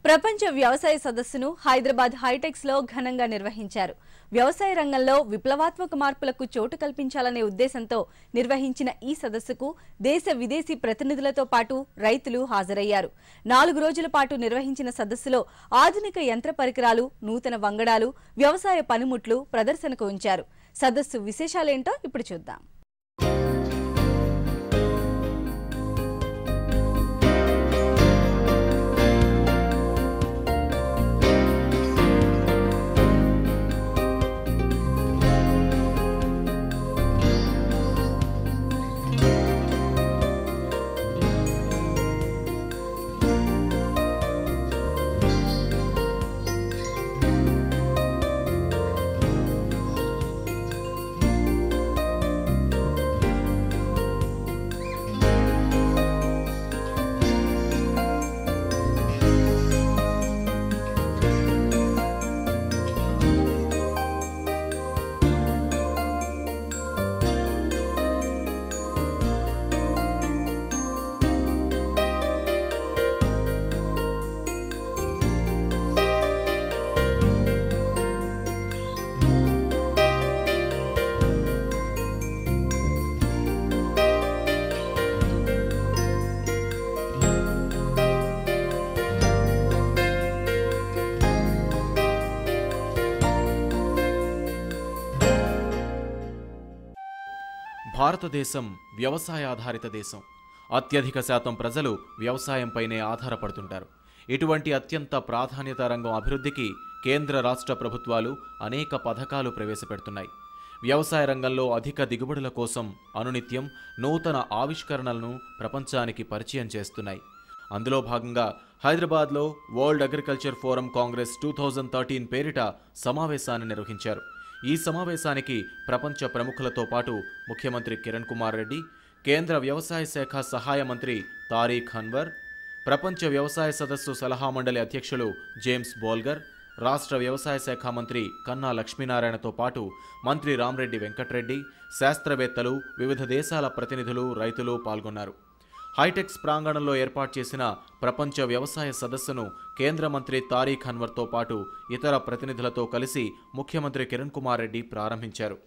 ప్రపంచ వ్యవసాయ సదస్సును హైదరాబాద్ హైటెక్స్ లో ఘనంగా నిర్వహించారు. వ్యవసాయ రంగంలో విప్లవాత్మక మార్పులకు చోటు కల్పించాలనే ఉద్దేశంతో నిర్వహించిన ఈ సదస్సుకు దేశ విదేశీ ప్రతినిధులతో పాటు రైతులు హాజరయ్యారు. 4 రోజుల పాటు నిర్వహించిన సదస్సులో ఆధునిక యంత్ర పరికరాలు, నూతన వంగడాలు, వ్యవసాయ పనిముట్లు ప్రదర్శనకు ఉంచారు. సదస్సు విశేషాలేంటో ఇప్పుడు చూద్దాం. భారతదేశం వ్యవసాయాధారిత దేశం. అత్యధిక శాతం ప్రజలు వ్యవసాయంపైనే ఆధారపడుతుంటారు. ఇటువంటి అత్యంత ప్రాధాన్యత రంగం అభివృద్ధికి కేంద్ర రాష్ట్ర ప్రభుత్వాలు అనేక పథకాలు ప్రవేశపెడుతున్నాయి. వ్యవసాయ రంగంలో అధిక దిగుబడుల కోసం అనునిత్యం నూతన ఆవిష్కరణలను ప్రపంచానికి పరిచయం చేస్తున్నాయి. అందులో భాగంగా హైదరాబాద్లో వరల్డ్ అగ్రికల్చర్ ఫోరం కాంగ్రెస్ 2013 పేరిట సమావేశాన్ని నిర్వహించారు. ఈ సమావేశానికి ప్రపంచ ప్రముఖులతో పాటు ముఖ్యమంత్రి కిరణ్ కుమార్ రెడ్డి, కేంద్ర వ్యవసాయ శాఖ సహాయ మంత్రి తారీఖ్ అన్వర్, ప్రపంచ వ్యవసాయ సదస్సు సలహా మండలి అధ్యక్షులు జేమ్స్ బోల్గర్, రాష్ట్ర వ్యవసాయ శాఖ మంత్రి కన్నా లక్ష్మీనారాయణతో పాటు మంత్రి రామరెడ్డి వెంకటరెడ్డి, శాస్త్రవేత్తలు, వివిధ దేశాల ప్రతినిధులు, రైతులు పాల్గొన్నారు. హైటెక్స్ ప్రాంగణంలో ఏర్పాటు చేసిన ప్రపంచ వ్యవసాయ సదస్సును కేంద్ర మంత్రి తారీఖ్ అన్వర్తో పాటు ఇతర ప్రతినిధులతో కలిసి ముఖ్యమంత్రి కిరణ్ కుమార్ రెడ్డి ప్రారంభించారు.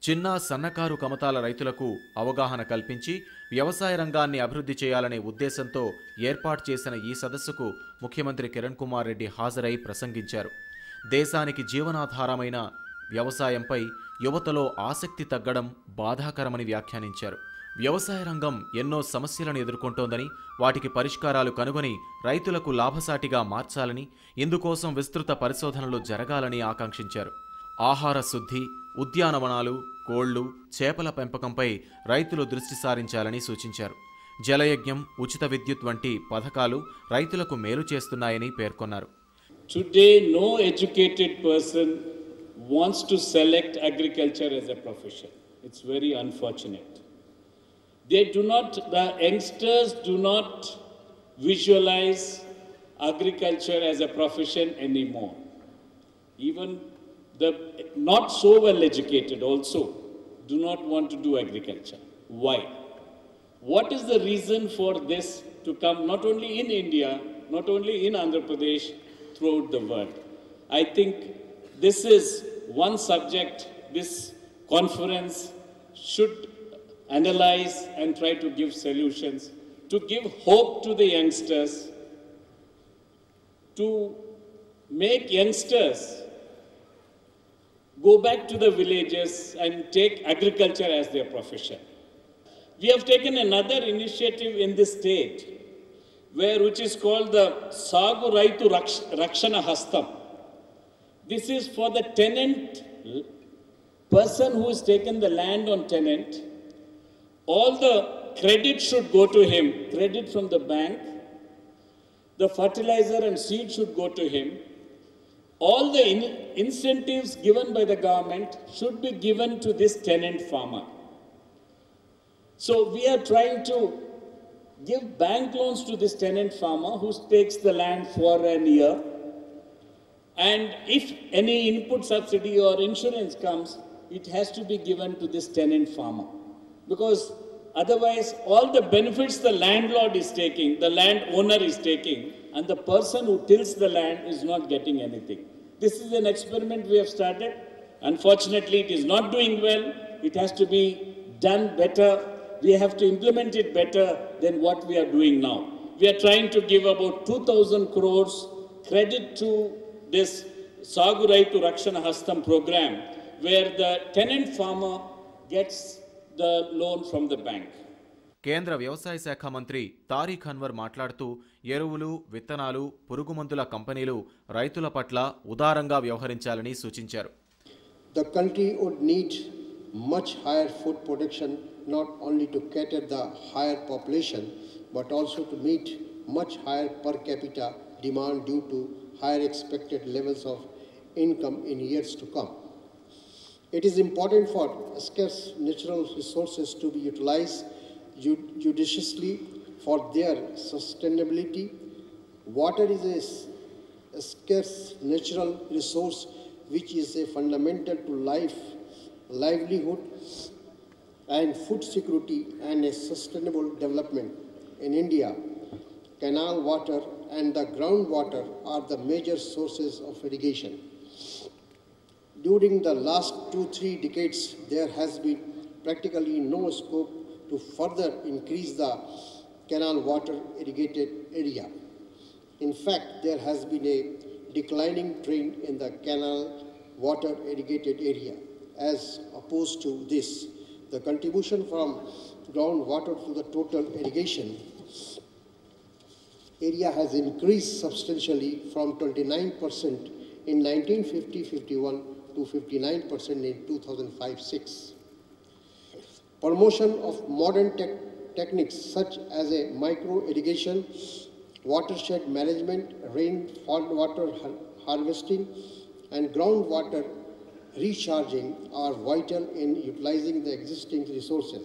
చిన్న సన్నకారు కమతాల రైతులకు అవగాహన కల్పించి వ్యవసాయ రంగాన్ని అభివృద్ధి చేయాలనే ఉద్దేశంతో ఏర్పాటు చేసిన ఈ సదస్సుకు ముఖ్యమంత్రి కిరణ్ కుమార్ రెడ్డి హాజరై ప్రసంగించారు. దేశానికి జీవనాధారమైన వ్యవసాయంపై యువతలో ఆసక్తి తగ్గడం బాధాకరమని వ్యాఖ్యానించారు. వ్యవసాయ రంగం ఎన్నో సమస్యలను ఎదుర్కొంటోందని, వాటికి పరిష్కారాలు కనుగొని రైతులకు లాభసాటిగా మార్చాలని, ఇందుకోసం విస్తృత పరిశోధనలు జరగాలని ఆకాంక్షించారు. ఆహార శుద్ధి, ఉద్యానవనాలు, కోళ్లు, చేపల పెంపకంపై రైతులు దృష్టి సారించాలని సూచించారు. జలయజ్ఞం, ఉచిత విద్యుత్ వంటి పథకాలు రైతులకు మేలు చేస్తున్నాయని పేర్కొన్నారు. Today, no educated person wants to select agriculture as a profession. It's very unfortunate. The youngsters do not visualize agriculture as a profession anymore. Even the not so well educated also do not want to do agriculture. Why? What is the reason for this to come not only in India, not only in Andhra Pradesh, throughout the world? I think this is one subject this conference should analyze and try to give solutions, to give hope to the youngsters, to make youngsters go back to the villages and take agriculture as their profession. We have taken another initiative in this state, which is called the Sagu Raitu Rakshana Hastam. This is for the tenant, person who has taken the land on tenant. All the credit should go to him, credit from the bank. The fertilizer and seed should go to him. All the incentives given by the government should be given to this tenant farmer. So we are trying to give bank loans to this tenant farmer who takes the land for a year. And if any input subsidy or insurance comes, it has to be given to this tenant farmer. Because Otherwise, all the benefits the landlord is taking, the landowner is taking, and the person who tills the land is not getting anything. This is an experiment we have started. Unfortunately, it is not doing well. It has to be done better. We have to implement it better than what we are doing now. We are trying to give about 2,000 crores credit to this Sagu Raitu Rakshana Hastam program, where the tenant farmer gets the loan from the bank. కేంద్ర వ్యవసాయ శాఖ మంత్రి తారిక్ అన్వర్ మాట్లాడుతూ ఎరువులు, విత్తనాలు, పురుగుమందుల కంపెనీలు రైతుల పట్ల ఉదారంగా వ్యవహరించాలని సూచించారు. The country would need much higher food production not only to cater the higher population but also to meet much higher per capita demand due to higher expected levels of income in years to come. It is important for scarce natural resources to be utilized judiciously for their sustainability. Water is a scarce natural resource which is a fundamental to life, livelihood and food security and a sustainable development. In India, canal water and the groundwater are the major sources of irrigation. During the last 2-3 decades, there has been practically no scope to further increase the canal water irrigated area. In fact, there has been a declining trend in the canal water irrigated area. As opposed to this, the contribution from groundwater to the total irrigation area has increased substantially from 29% in 1950-51 to 59% in 2005-6. Promotion of modern techniques such as a micro irrigation, watershed management, rainfall water harvesting, and groundwater recharging are vital in utilizing the existing resources.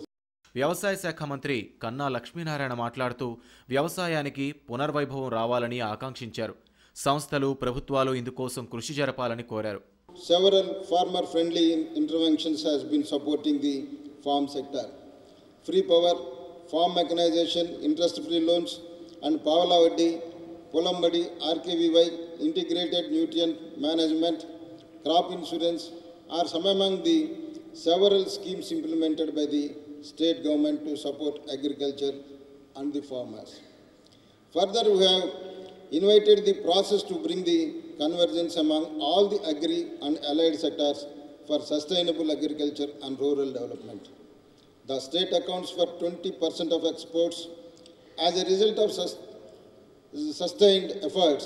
వ్యవసాయ శాఖ మంత్రి కన్నా లక్ష్మీనారాయణ మాట్లాడుతూ వ్యవసాయానికి పునర్వైభవం రావాలని ఆకాంక్షించారు. సంస్థలు, ప్రభుత్వాలు ఇందుకోసం కృషి జరపాలని కోరారు. Several farmer-friendly interventions has been supporting the farm sector. Free power, farm mechanization, interest-free loans, and Pavala Vaddi, Polam Badi, RKVY, integrated nutrient management, crop insurance are some among the several schemes implemented by the state government to support agriculture and the farmers. Further, we have invited the process to bring the convergence among all the agri and allied sectors for sustainable agriculture and rural development. The state accounts for 20% of exports. As a result of sustained efforts,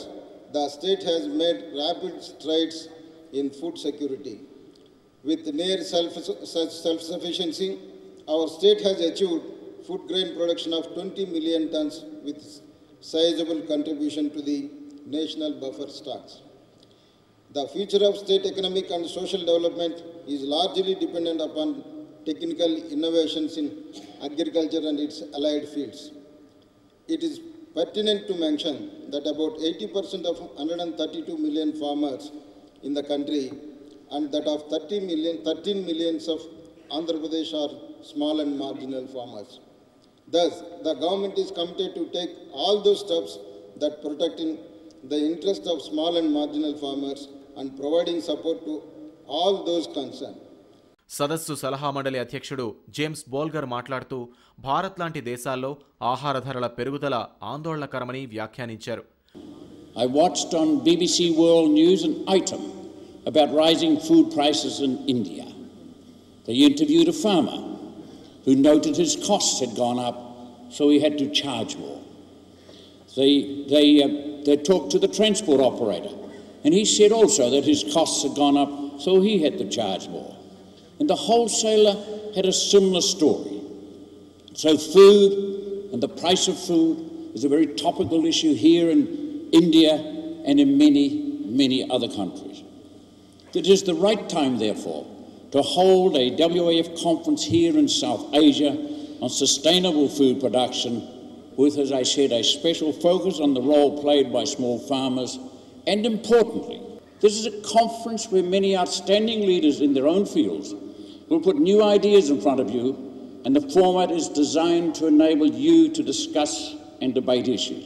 the state has made rapid strides in food security. With near self-sufficiency, our state has achieved food grain production of 20 million tons with sizable contribution to the national buffer stocks. The future of state economic and social development is largely dependent upon technical innovations in agriculture and its allied fields. It is pertinent to mention that about 80% of 132 million farmers in the country and that of 13 millions of Andhra Pradesh are small and marginal farmers. Thus, the government is committed to take all those steps that protecting the interest of small and marginal farmers and providing support to all those concerned. సదస్సు సలహా మండలి అధ్యక్షుడు James బోల్గర్ మాట్లాడుతూ భారత్ లాంటి దేశాల్లో ఆహార ధరల పెరుగుదల ఆందోళనకరమని వ్యాఖ్యానించారు. I watched on BBC World News an item about rising food prices in India. They interviewed a farmer who noted his costs had gone up, so he had to charge more. They talked to the transport operator, and he said also that his costs had gone up, so he had to charge more. And the wholesaler had a similar story. So food and the price of food is a very topical issue here in India and in many, many other countries. It is the right time, therefore, to hold a WAF conference here in South Asia on sustainable food production with, as I said, a special focus on the role played by small farmers. And importantly, this is a conference where many outstanding leaders in their own fields will put new ideas in front of you and the format is designed to enable you to discuss and debate issues.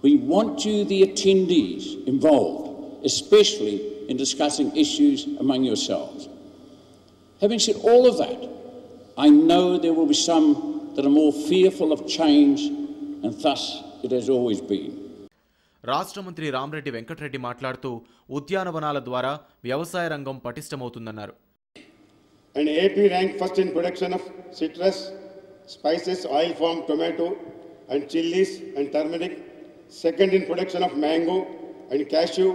We want you, the attendees, involved, especially in discussing issues among yourselves. Having said all of that, I know there will be some that are more fearful of change, and thus it has always been. రాష్ట్ర మంత్రి రామరెడ్డి వెంకటరెడ్డి మాట్లాడుతూ ఉద్యానవనాల ద్వారా వ్యవసాయ రంగం పటిష్టమవుతుందన్నారు. And AP ranked first in production of citrus, spices, oil palm, tomato and chilies and turmeric, second in production of mango and cashew,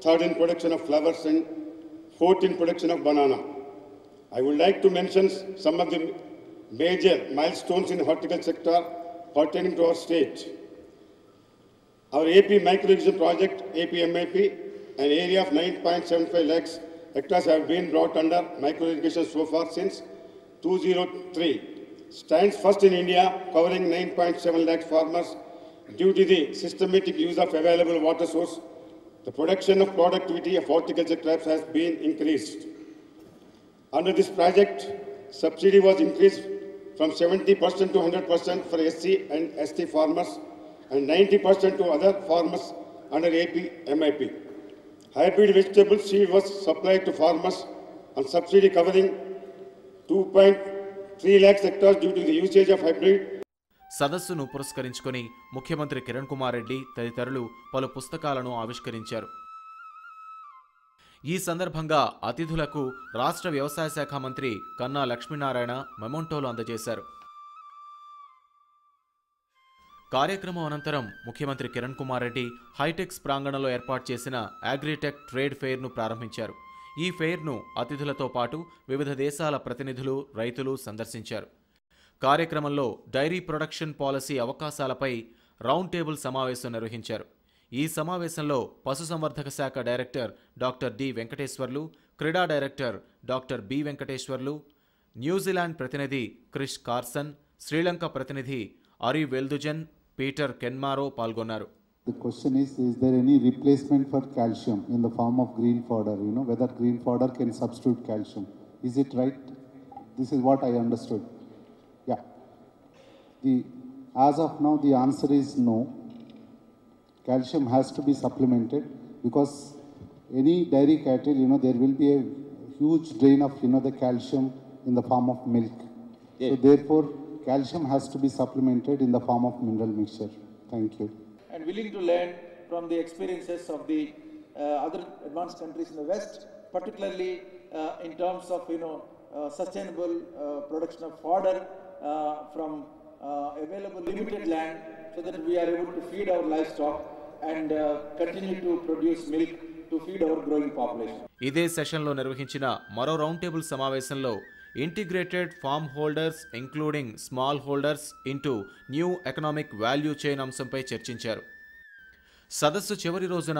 third in production of flowers and fourth in production of banana. I would like to mention some of the major milestones in the horticulture sector pertaining to our state. Our AP micro-irrigation project, APMIP, an area of 9.75 lakhs hectares have been brought under micro-irrigation so far since 2003. Stands first in India, covering 9.7 lakh farmers due to the systematic use of available water source. The production of productivity of horticulture crops has been increased. Under this project, subsidy was increased from 70% to 100% for SC and ST farmers and 90% to other farmers under AP MIP. Hybrid vegetable seed was supplied to farmers on subsidy covering 2.3 lakhs hectares due to the usage of hybrid. సదస్సును పురస్కరించుకొని ముఖ్యమంత్రి కిరణ్ కుమార్ రెడ్డి తదితరులు పలు పుస్తకాలను ఆవిష్కరించారు. ఈ సందర్భంగా అతిథులకు రాష్ట్ర వ్యవసాయ శాఖ మంత్రి కన్నా లక్ష్మీనారాయణ మెమోంటోలు అందజేశారు. కార్యక్రమం అనంతరం ముఖ్యమంత్రి కిరణ్ కుమార్ రెడ్డి హైటెక్స్ ప్రాంగణంలో ఏర్పాటు చేసిన అగ్రిటెక్ ట్రేడ్ ఫెయిర్ను ప్రారంభించారు. ఈ ఫెయిర్ను అతిథులతో పాటు వివిధ దేశాల ప్రతినిధులు, రైతులు సందర్శించారు. కార్యక్రమంలో డైరీ ప్రొడక్షన్ పాలసీ అవకాశాలపై రౌండ్ టేబుల్ సమావేశం నిర్వహించారు. ఈ సమావేశంలో పశుసంవర్ధక శాఖ డైరెక్టర్ డాక్టర్ డి వెంకటేశ్వర్లు, క్రీడా director doctor B Venkateswarlu, New Zealand ప్రతినిధి క్రిష్ కార్సన్, శ్రీలంక ప్రతినిధి అరి వెల్దుజన్, పీటర్ కెన్మారో పాల్గొన్నారు. The question is there any replacement for calcium in the form of green fodder? Whether green fodder can substitute calcium. Is it right? This is what I understood. Yeah. As of now, the answer is no. Calcium has to be supplemented because any dairy cattle, there will be a huge drain of, the calcium in the form of milk. Yes. So therefore, calcium has to be supplemented in the form of mineral mixture. Thank you. And willing to learn from the experiences of the other advanced countries in the West, particularly in terms of, sustainable production of fodder from available limited land, so that we are able to feed our livestock and continue to produce milk to feed our growing population. ఇదే సెషన్లో నిర్వహించిన మరో round table సమావేశంలో integrated farm holders including small holders into new economic value chain అంశంపై చర్చించారు. సదస్సు చివరి రోజున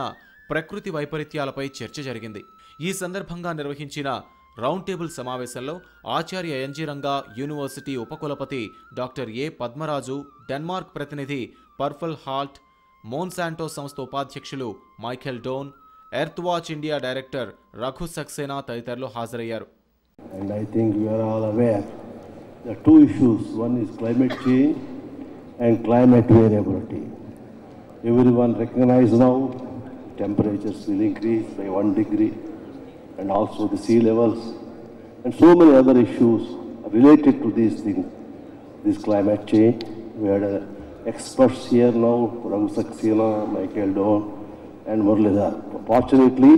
ప్రకృతి వైపరీత్యాలపై చర్చ జరిగింది. ఈ సందర్భంగా నిర్వహించిన రౌండ్ టేబుల్ సమావేశంలో ఆచార్య ఎన్జీ రంగా యూనివర్సిటీ ఉపకులపతి డాక్టర్ ఏ పద్మరాజు, డెన్మార్క్ ప్రతినిధి పర్ఫల్ హాల్ట్, మోన్సాంటో సంస్థ ఉపాధ్యక్షులు Michael Doane, Earth Watch India director Raghu Saxena తదితరులు హాజరయ్యారు. And I think we are all aware there are two issues. One is climate change and climate variability. Everyone recognizes now temperatures will increase by 1 degree and also the sea levels and so many other issues related to these things, this climate change. We had experts here now, Raghu Saxena, Michael Don and Muralidhar. Fortunately,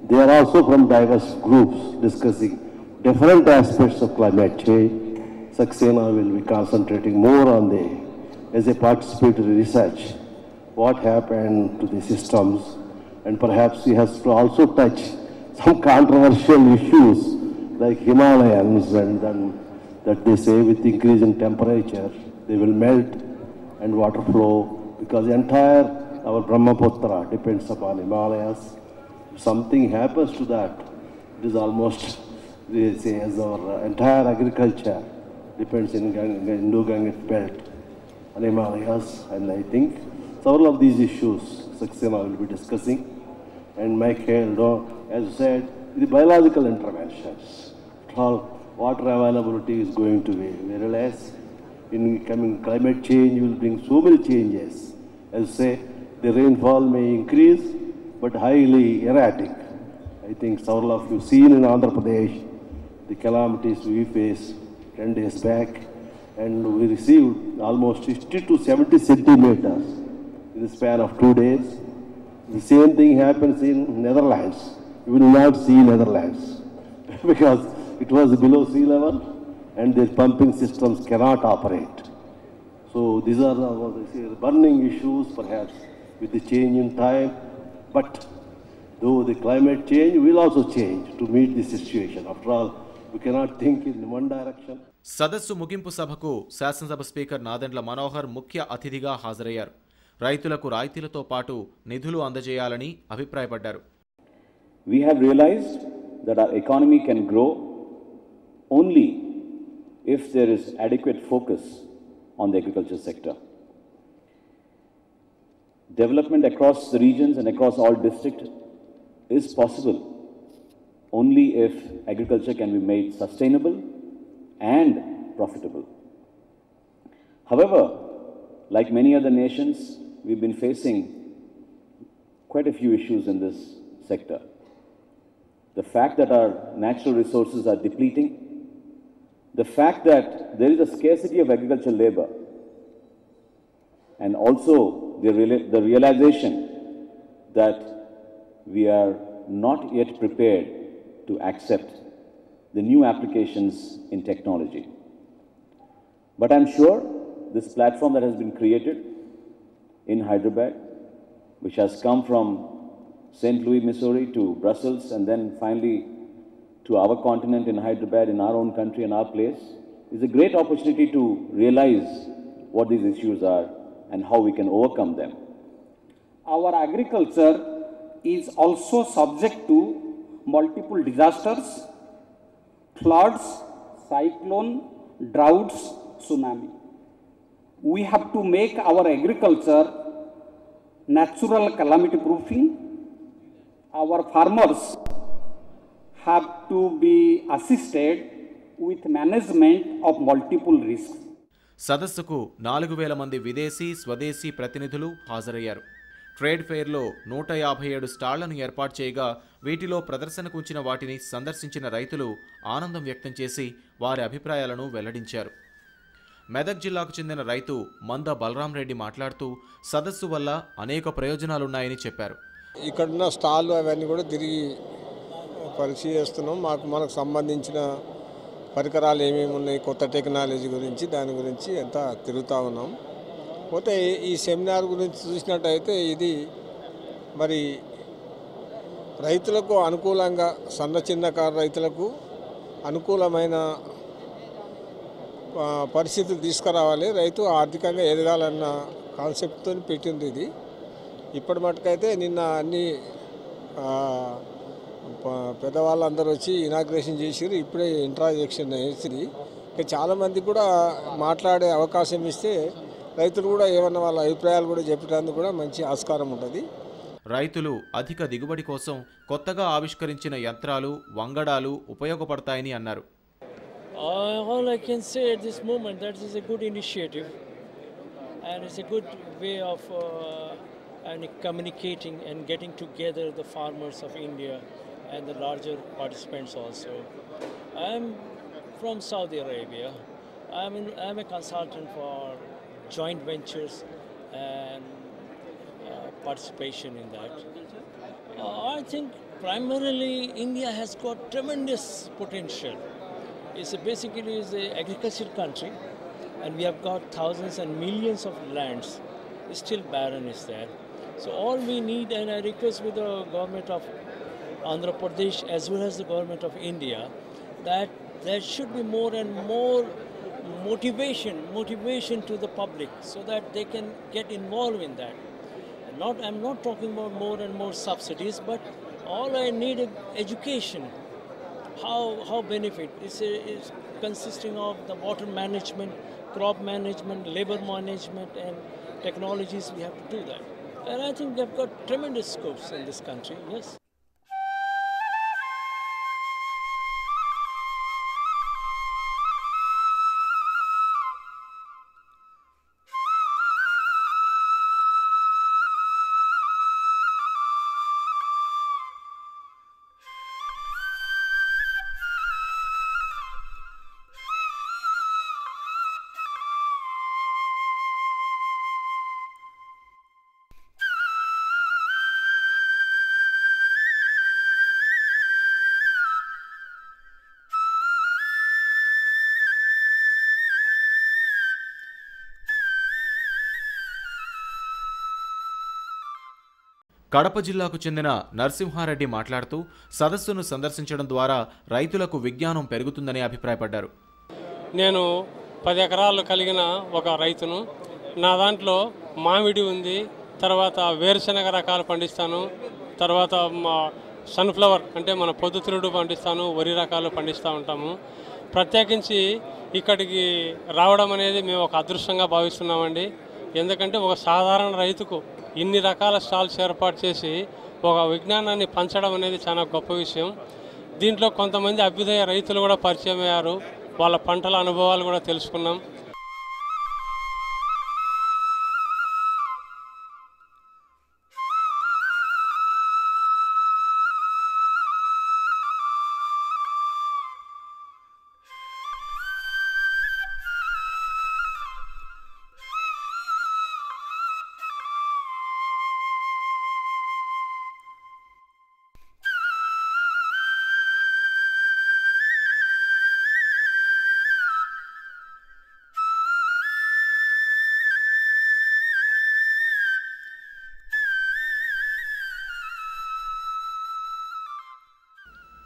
they are also from diverse groups discussing different aspects of climate change. Saxena will be concentrating more on as a participatory research, what happened to the systems, and perhaps he has to also touch some controversial issues like Himalayans, and then that they say with increase in temperature they will melt and water flow, because entire our Brahmaputra depends upon Himalayas. If something happens to that, it is almost, they say, as our entire agriculture depends in Indo-Ganges belt and Himalayas. And I think several of these issues Saxena will be discussing. And Michael, as you said, the biological interventions. water availability is going to be. Whereas in coming climate change will bring so many changes. As say, the rainfall may increase, but highly erratic. I think several of you seen in Andhra Pradesh the calamities we faced 10 days back, and we received almost 60 to 70 centimeters in the span of 2 days. The same thing happens in Netherlands. You will not see Netherlands because it was below sea level and their pumping systems cannot operate. So these are the burning issues perhaps with the change in time, but though the climate change will also change to meet the situation. After all, we cannot think in one direction. సదస్సు ముగింపు సభకు శాసనసభ speaker Nadendla Manohar ముఖ్య అతిథిగా హాజరయ్యారు. రైతులకు రాయితీలతో పాటు నిధులు అందజేయాలని అభిప్రాయపడ్డారు. We have realized that our economy can grow only if there is adequate focus on the agriculture sector. Development across the regions and across all districts is possible only if agriculture can be made sustainable and profitable. However, like many other nations, we've been facing quite a few issues in this sector. The fact that our natural resources are depleting, the fact that there is a scarcity of agricultural labor, and also the realization that we are not yet prepared to accept the new applications in technology. But I'm sure this platform that has been created in Hyderabad, which has come from St. Louis, Missouri to Brussels and then finally to our continent in Hyderabad, in our own country and our place, is a great opportunity to realize what these issues are and how we can overcome them. Our agriculture is also subject to multiple disasters, floods, cyclone, droughts, tsunami. We have to make our agriculture natural calamity proofing. Our farmers have to be assisted with management of multiple risks. సదస్సుకు 4000 మంది విదేశీ, స్వదేశీ ప్రతినిధులు హాజరయ్యారు. Trade ఫెయిర్లో 157 స్టాళ్లను ఏర్పాటు చేయగా వీటిలో ప్రదర్శనకు ఉంచిన వాటిని సందర్శించిన రైతులు ఆనందం వ్యక్తం చేసి వారి అభిప్రాయాలను వెల్లడించారు. మెదక్ జిల్లాకు చెందిన రైతు మంద బలరాం రెడ్డి మాట్లాడుతూ సదస్సు వల్ల అనేక ప్రయోజనాలున్నాయని చెప్పారు. ఇక్కడున్న స్టాళ్ళు అవన్నీ కూడా తిరిగి పరిశీలిస్తున్నాం. మనకు సంబంధించిన పరికరాలు ఏమేమి ఉన్నాయి, కొత్త టెక్నాలజీ గురించి, దాని గురించి అంతా తిరుగుతూ ఉన్నాం. పోతే ఈ సెమినార్ గురించి చూసినట్టయితే ఇది మరి రైతులకు అనుకూలంగా, చిన్నకారు రైతులకు అనుకూలమైన పరిస్థితులు తీసుకురావాలి, రైతు ఆర్థికంగా ఎదగాలన్న కాన్సెప్ట్తో పెట్టింది ఇది. ఇప్పటి మటుకైతే నిన్న అన్ని పెద్దవాళ్ళందరూ వచ్చి ఇనాగ్రేషన్ చేసిరు, ఇప్పుడే ఇంట్రాజెక్షన్ వేసింది. ఇంకా చాలామంది కూడా మాట్లాడే అవకాశం ఇస్తే రైతులు కూడా ఏమన్నా వాళ్ళ అభిప్రాయాలు కూడా చెప్పడానికి కూడా మంచి ఆస్కారం ఉంటుంది. రైతులు అధిక దిగుబడి కోసం కొత్తగా ఆవిష్కరించిన యంత్రాలు, వంగడాలు ఉపయోగపడతాయని అన్నారు. All I can say at this moment that is a good initiative and it's a good way of communicating and getting together the farmers of India and the larger participants also. I am from Saudi Arabia. I am a consultant for joint ventures and participation in that. I think primarily India has got tremendous potential. It's basically an agricultural country and we have got thousands and millions of lands. Still barren is there. So all we need, and I request with the government of Andhra Pradesh as well as the government of India, that there should be more and more motivation to the public so that they can get involved in that. I'm not talking about more and more subsidies, but all I need is education. How benefit is consisting of the water management, crop management, labor management, and technologies. We have to do that, and I think they've got tremendous scopes in this country. Yes. Kadapa జిల్లాకు చెందిన నరసింహారెడ్డి మాట్లాడుతూ సదస్సును సందర్శించడం ద్వారా రైతులకు విజ్ఞానం పెరుగుతుందని అభిప్రాయపడ్డారు. నేను 10 ఎకరాలు కలిగిన ఒక రైతును. నా దాంట్లో మామిడి ఉంది, తర్వాత వేరుశనగ రకాలు పండిస్తాను, తర్వాత సన్ఫ్లవర్ అంటే మన పొద్దుతిరుడు పండిస్తాను, వరి రకాలు పండిస్తూ ఉంటాము. ప్రత్యేకించి ఇక్కడికి రావడం అనేది మేము ఒక అదృష్టంగా భావిస్తున్నామండి. ఎందుకంటే ఒక సాధారణ రైతుకు ఇన్ని రకాల స్టాల్స్ ఏర్పాటు చేసి ఒక విజ్ఞానాన్ని పంచడం అనేది చాలా గొప్ప విషయం. దీంట్లో కొంతమంది అభ్యుదయ రైతులు కూడా పరిచయం అయ్యారు, వాళ్ళ పంటల అనుభవాలు కూడా తెలుసుకున్నాం.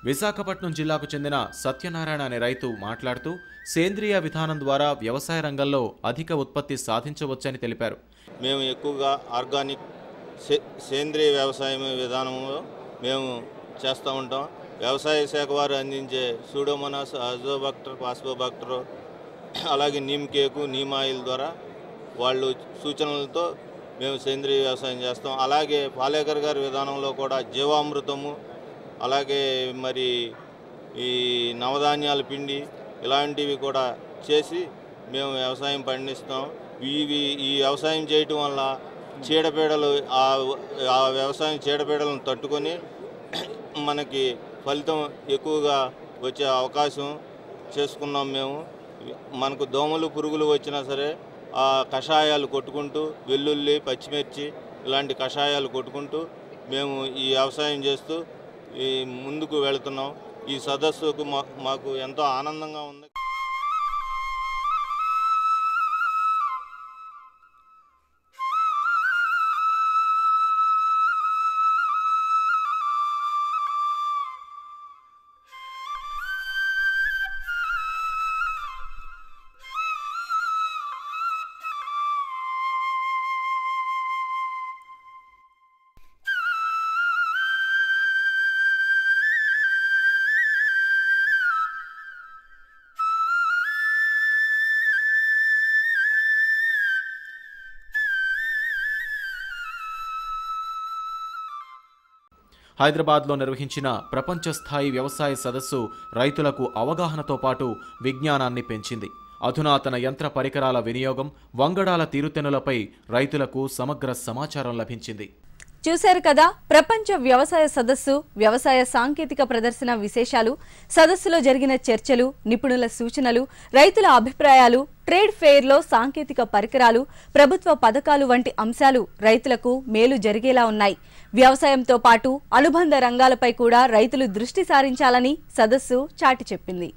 విశాఖపట్నం జిల్లాకు చెందిన సత్యనారాయణ అనే రైతు మాట్లాడుతూ సేంద్రియ విధానం ద్వారా వ్యవసాయ రంగంలో అధిక ఉత్పత్తి సాధించవచ్చని తెలిపారు. మేము ఎక్కువగా ఆర్గానిక్ సేంద్రియ వ్యవసాయం విధానంలో మేము చేస్తూ ఉంటాం. వ్యవసాయ శాఖ వారు అందించే సూడోమోనాస్, అజోబాక్టర్, పాస్పోబాక్టర్, అలాగే నీమ్ కేకు, నీమ్ ఆయిల్ ద్వారా వాళ్ళు సూచనలతో మేము సేంద్రియ వ్యవసాయం చేస్తాం. అలాగే పాలేకర్ గారి విధానంలో కూడా జీవామృతము, అలాగే మరి ఈ నవధాన్యాల పిండి ఇలాంటివి కూడా చేసి మేము వ్యవసాయం పండిస్తాం. ఈ వ్యవసాయం చేయటం వల్ల చీడపీడలు ఆ వ్యవసాయం చీడపీడలను తట్టుకొని మనకి ఫలితం ఎక్కువగా వచ్చే అవకాశం చేసుకున్నాం. మేము మనకు దోమలు పురుగులు వచ్చినా సరే ఆ కషాయాలు కొట్టుకుంటూ, వెల్లుల్లి, పచ్చిమిర్చి ఇలాంటి కషాయాలు కొట్టుకుంటూ మేము ఈ వ్యవసాయం చేస్తూ ఈ ముందుకు వెళుతున్నాం. ఈ సదస్సుకు మాకు ఎంతో ఆనందంగా ఉంది. హైదరాబాద్లో నిర్వహించిన ప్రపంచ స్థాయి వ్యవసాయ సదస్సు రైతులకు అవగాహనతో పాటు విజ్ఞానాన్ని పెంచింది. అధునాతన యంత్ర పరికరాల వినియోగం, వంగడాల తీరుతెన్నులపై రైతులకు సమగ్ర సమాచారం లభించింది. చూశారు కదా ప్రపంచ వ్యవసాయ సదస్సు, వ్యవసాయ సాంకేతిక ప్రదర్శన విశేషాలు, సదస్సులో జరిగిన చర్చలు, నిపుణుల సూచనలు, రైతుల అభిప్రాయాలు, ట్రేడ్ ఫెయిర్లో సాంకేతిక పరికరాలు, ప్రభుత్వ పథకాలు వంటి అంశాలు రైతులకు మేలు జరిగేలా ఉన్నాయి. వ్యవసాయంతో పాటు అనుబంధ రంగాలపై కూడా రైతులు దృష్టి సారించాలని సదస్సు చాటి చెప్పింది.